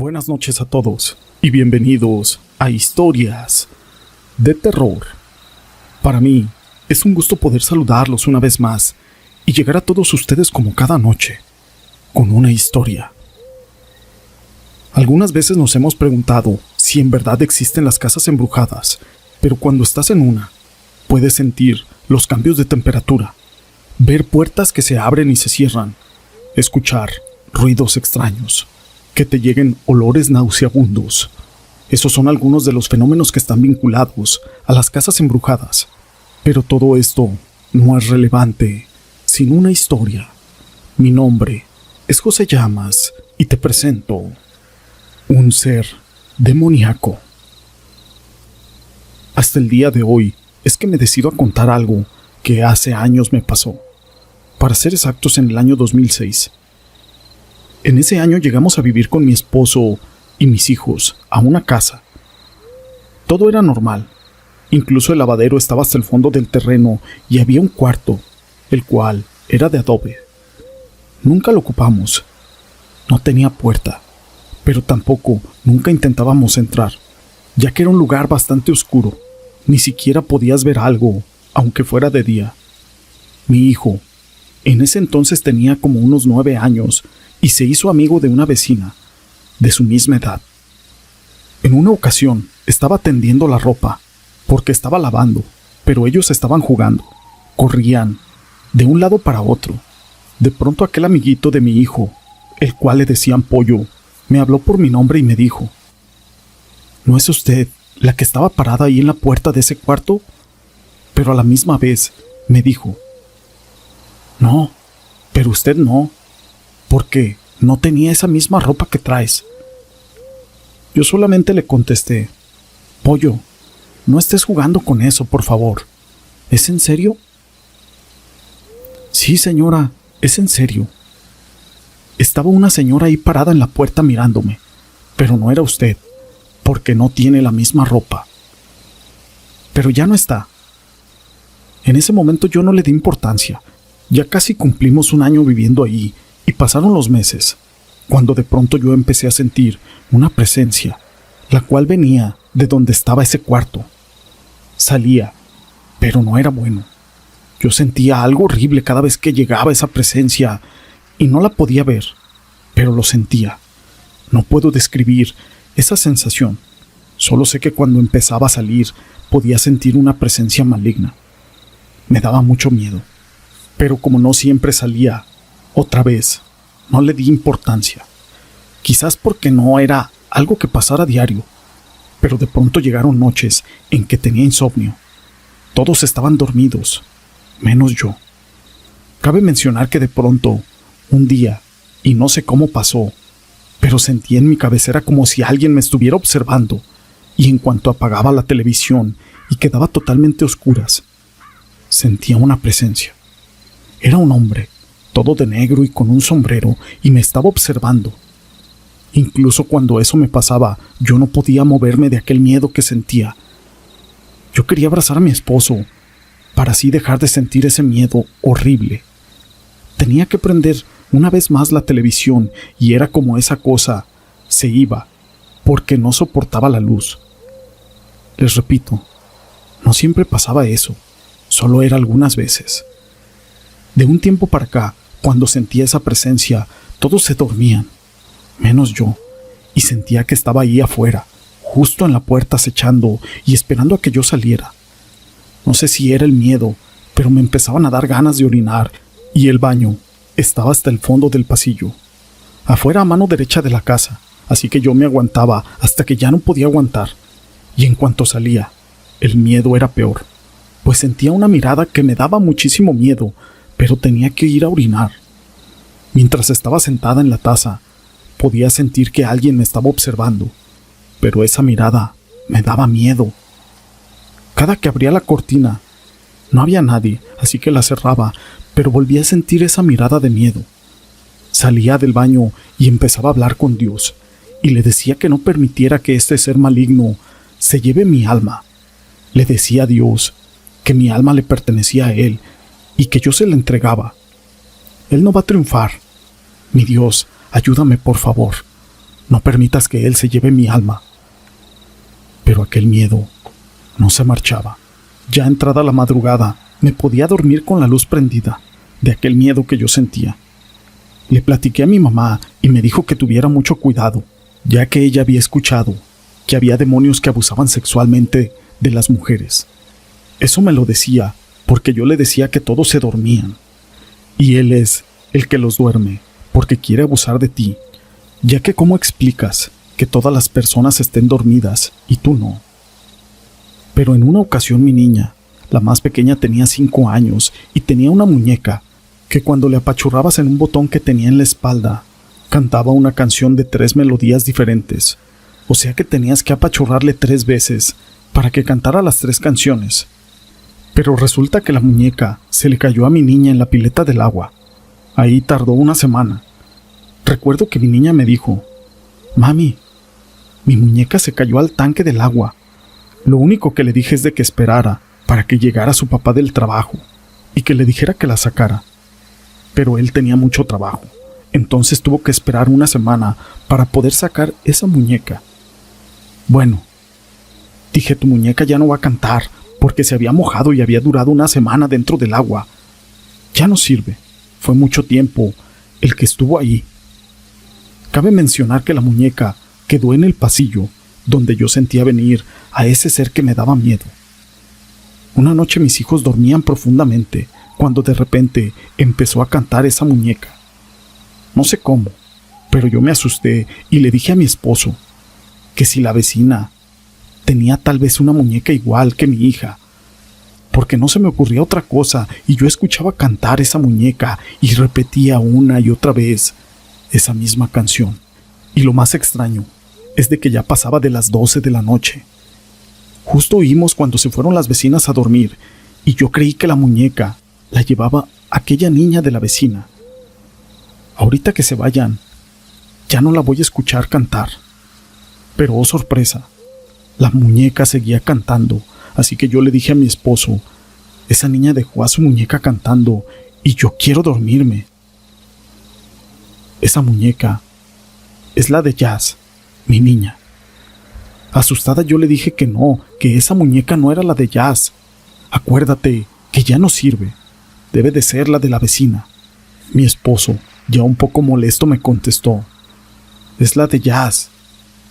Buenas noches a todos y bienvenidos a Historias de Terror. Para mí es un gusto poder saludarlos una vez más y llegar a todos ustedes como cada noche, con una historia. Algunas veces nos hemos preguntado si en verdad existen las casas embrujadas, pero cuando estás en una, puedes sentir los cambios de temperatura, ver puertas que se abren y se cierran, escuchar ruidos extraños, que te lleguen olores nauseabundos. Esos son algunos de los fenómenos que están vinculados a las casas embrujadas. Pero todo esto no es relevante sin una historia. Mi nombre es José Llamas y te presento un ser demoníaco. Hasta el día de hoy es que me decido a contar algo que hace años me pasó. Para ser exactos, en el año 2006. En ese año llegamos a vivir con mi esposo y mis hijos a una casa. Todo era normal. Incluso el lavadero estaba hasta el fondo del terreno y había un cuarto, el cual era de adobe. Nunca lo ocupamos. No tenía puerta, pero tampoco nunca intentábamos entrar, ya que era un lugar bastante oscuro. Ni siquiera podías ver algo, aunque fuera de día. Mi hijo, en ese entonces tenía como unos 9 años, y se hizo amigo de una vecina, de su misma edad. En una ocasión, estaba tendiendo la ropa, porque estaba lavando, pero ellos estaban jugando. Corrían de un lado para otro. De pronto aquel amiguito de mi hijo, el cual le decían Pollo, me habló por mi nombre y me dijo: ¿No es usted la que estaba parada ahí en la puerta de ese cuarto? Pero a la misma vez me dijo: No, pero usted no, porque no tenía esa misma ropa que traes. Yo solamente le contesté: Pollo, no estés jugando con eso, por favor. ¿Es en serio? Sí, señora, es en serio. Estaba una señora ahí parada en la puerta mirándome, pero no era usted, porque no tiene la misma ropa. Pero ya no está. En ese momento yo no le di importancia. Ya casi cumplimos un año viviendo ahí y pasaron los meses, cuando de pronto yo empecé a sentir una presencia, la cual venía de donde estaba ese cuarto. Salía, pero no era bueno. Yo sentía algo horrible cada vez que llegaba esa presencia y no la podía ver, pero lo sentía. No puedo describir esa sensación. Solo sé que cuando empezaba a salir podía sentir una presencia maligna. Me daba mucho miedo, pero como no siempre salía, otra vez, no le di importancia. Quizás porque no era algo que pasara a diario, pero de pronto llegaron noches en que tenía insomnio. Todos estaban dormidos, menos yo. Cabe mencionar que de pronto, un día, y no sé cómo pasó, pero sentí en mi cabecera como si alguien me estuviera observando, y en cuanto apagaba la televisión y quedaba totalmente a oscuras, sentía una presencia. Era un hombre, todo de negro y con un sombrero, y me estaba observando. Incluso cuando eso me pasaba, yo no podía moverme de aquel miedo que sentía. Yo quería abrazar a mi esposo, para así dejar de sentir ese miedo horrible. Tenía que prender una vez más la televisión, y era como esa cosa se iba, porque no soportaba la luz. Les repito, no siempre pasaba eso, solo era algunas veces. De un tiempo para acá, cuando sentía esa presencia, todos se dormían, menos yo, y sentía que estaba ahí afuera, justo en la puerta acechando y esperando a que yo saliera. No sé si era el miedo, pero me empezaban a dar ganas de orinar, y el baño estaba hasta el fondo del pasillo, afuera a mano derecha de la casa, así que yo me aguantaba hasta que ya no podía aguantar, y en cuanto salía, el miedo era peor, pues sentía una mirada que me daba muchísimo miedo, pero tenía que ir a orinar. Mientras estaba sentada en la taza, podía sentir que alguien me estaba observando, pero esa mirada me daba miedo. Cada que abría la cortina, no había nadie, así que la cerraba, pero volvía a sentir esa mirada de miedo. Salía del baño y empezaba a hablar con Dios, y le decía que no permitiera que este ser maligno se lleve mi alma. Le decía a Dios que mi alma le pertenecía a Él, y que yo se la entregaba. Él no va a triunfar. Mi Dios, ayúdame por favor. No permitas que él se lleve mi alma. Pero aquel miedo no se marchaba. Ya entrada la madrugada, me podía dormir con la luz prendida, de aquel miedo que yo sentía. Le platiqué a mi mamá y me dijo que tuviera mucho cuidado, ya que ella había escuchado que había demonios que abusaban sexualmente de las mujeres. Eso me lo decía porque yo le decía que todos se dormían. Y él es el que los duerme, porque quiere abusar de ti, ya que ¿cómo explicas que todas las personas estén dormidas y tú no? Pero en una ocasión mi niña, la más pequeña, tenía 5 años y tenía una muñeca que cuando le apachurrabas en un botón que tenía en la espalda, cantaba una canción de 3 melodías diferentes. O sea que tenías que apachurrarle 3 veces para que cantara las 3 canciones. Pero resulta que la muñeca se le cayó a mi niña en la pileta del agua. Ahí tardó una semana. Recuerdo que mi niña me dijo: «Mami, mi muñeca se cayó al tanque del agua». Lo único que le dije es de que esperara para que llegara su papá del trabajo y que le dijera que la sacara. Pero él tenía mucho trabajo, entonces tuvo que esperar una semana para poder sacar esa muñeca. Bueno, dije, tu muñeca ya no va a cantar porque se había mojado y había durado una semana dentro del agua. Ya no sirve, fue mucho tiempo el que estuvo ahí. Cabe mencionar que la muñeca quedó en el pasillo donde yo sentía venir a ese ser que me daba miedo. Una noche mis hijos dormían profundamente cuando de repente empezó a cantar esa muñeca. No sé cómo, pero yo me asusté y le dije a mi esposo que si la vecina tenía tal vez una muñeca igual que mi hija, porque no se me ocurría otra cosa y yo escuchaba cantar esa muñeca y repetía una y otra vez esa misma canción. Y lo más extraño es de que ya pasaba de las 12 de la noche. Justo oímos cuando se fueron las vecinas a dormir y yo creí que la muñeca la llevaba aquella niña de la vecina. Ahorita que se vayan, ya no la voy a escuchar cantar. Pero oh sorpresa, la muñeca seguía cantando, así que yo le dije a mi esposo: esa niña dejó a su muñeca cantando y yo quiero dormirme. Esa muñeca es la de Jazz, mi niña. Asustada yo le dije que no, que esa muñeca no era la de Jazz. Acuérdate que ya no sirve, debe de ser la de la vecina. Mi esposo, ya un poco molesto, me contestó: es la de Jazz,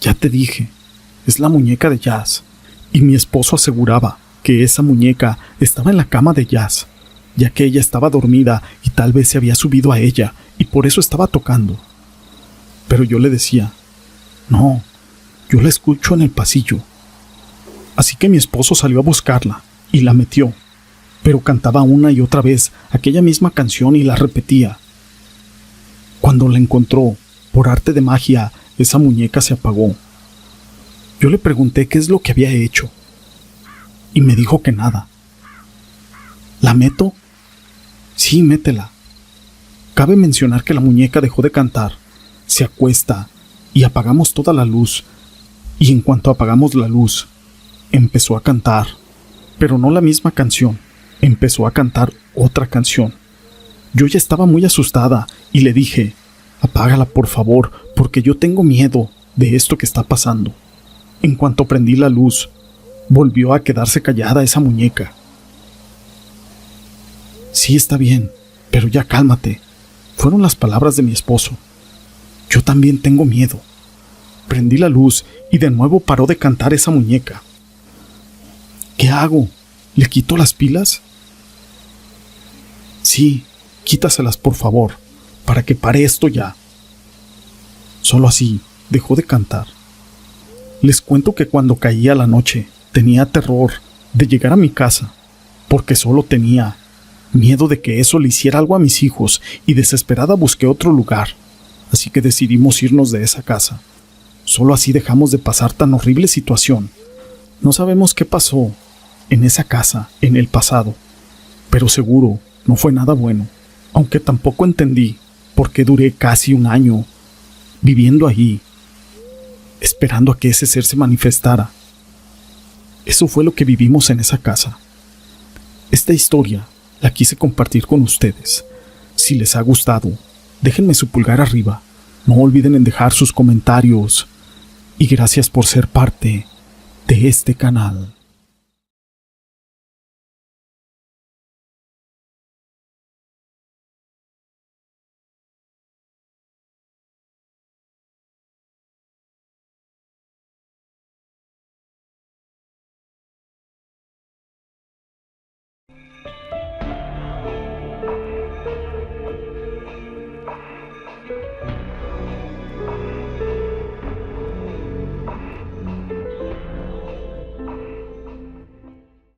ya te dije, es la muñeca de Jazz. Y mi esposo aseguraba que esa muñeca estaba en la cama de Jazz, ya que ella estaba dormida y tal vez se había subido a ella y por eso estaba tocando. Pero yo le decía: no, yo la escucho en el pasillo. Así que mi esposo salió a buscarla y la metió, pero cantaba una y otra vez aquella misma canción y la repetía. Cuando la encontró, por arte de magia, esa muñeca se apagó. Yo le pregunté qué es lo que había hecho y me dijo que nada. ¿La meto? Sí, métela. Cabe mencionar que la muñeca dejó de cantar, se acuesta y apagamos toda la luz. Y en cuanto apagamos la luz, empezó a cantar, pero no la misma canción, empezó a cantar otra canción. Yo ya estaba muy asustada y le dije: apágala por favor, porque yo tengo miedo de esto que está pasando. En cuanto prendí la luz, volvió a quedarse callada esa muñeca. Sí, está bien, pero ya cálmate, fueron las palabras de mi esposo. Yo también tengo miedo. Prendí la luz y de nuevo paró de cantar esa muñeca. ¿Qué hago? ¿Le quito las pilas? Sí, quítaselas por favor, para que pare esto ya. Solo así dejó de cantar. Les cuento que cuando caía la noche tenía terror de llegar a mi casa, porque solo tenía miedo de que eso le hiciera algo a mis hijos y desesperada busqué otro lugar, así que decidimos irnos de esa casa. Solo así dejamos de pasar tan horrible situación. No sabemos qué pasó en esa casa en el pasado, pero seguro no fue nada bueno, aunque tampoco entendí por qué duré casi un año viviendo allí, esperando a que ese ser se manifestara. Eso fue lo que vivimos en esa casa. Esta historia la quise compartir con ustedes. Si les ha gustado, déjenme su pulgar arriba, No olviden en dejar sus comentarios y gracias por ser parte de este canal.